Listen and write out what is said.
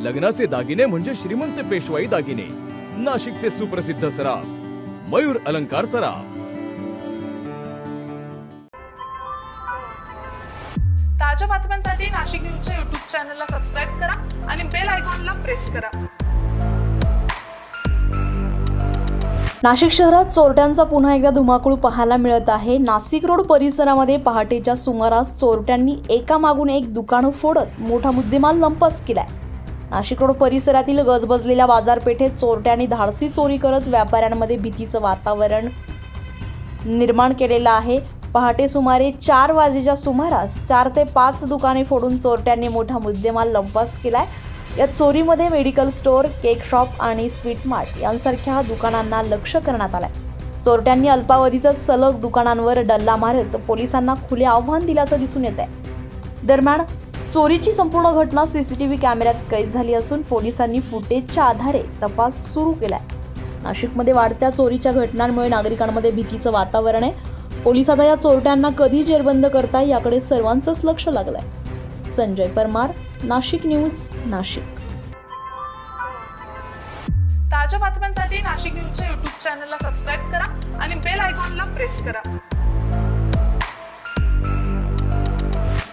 लग्नाचे दागिने म्हणजे श्रीमंत पेशवाई दागिने. नाशिकचे सुप्रसिद्ध सराफ मयूर अलंकार सराफ. ताज्या बातम्यांसाठी नाशिक न्यूजच्या YouTube चॅनलला सबस्क्राईब करा आणि बेल आयकॉनला प्रेस करा. नाशिक शहरात चोरट्यांचा पुन्हा एकदा धुमाकूळ पाहायला मिळत आहे. नाशिक रोड परिसरामध्ये पहाटेच्या सुमारास चोरट्यांनी एकामागून एक दुकानं फोडत मोठा मुद्देमाल लंपास केलाय. नाशिक रोड परिसरातील गजबजलेल्या बाजारपेठेत चोरट्यांनी धाडसी चोरी करत व्यापाऱ्यांमध्ये भीतीचं वातावरण निर्माण केलेलं आहे. पहाटे सुमारे 4 वाजेच्या सुमारास 4 ते 5 दुकाने फोडून चोरट्यांनी मोठा मुद्देमाल लंपास केलाय. या चोरीमध्ये मेडिकल स्टोअर, केक शॉप आणि स्वीट मार्ट यांसारख्या दुकानांना लक्ष्य करण्यात आलंय. चोरट्यांनी अल्पावधीतच सलग दुकानांवर डल्ला मारत पोलिसांना खुले आव्हान दिल्याचं दिसून येत आहे. दरम्यान चोरीची संपूर्ण घटना सीसीटीव्ही कॅमेऱ्यात कैद झाली असून पोलिसांनी फुटेजच्या आधारे तपास सुरू केलाय. नाशिकमध्ये वाढत्या चोरीच्या घटनांमुळे नागरिकांमध्ये भीतीचं वातावरण आहे. पोलीस आता या चोरट्यांना कधी जेरबंद करताय याकडे सर्वांचंच लक्ष लागलंय. संजय परमार, नाशिक न्यूज, नाशिक. ताज्या बातम्यांसाठी नाशिक न्यूजच्या YouTube चॅनलला सबस्क्राईब करा आणि बेल आयकॉनला प्रेस करा.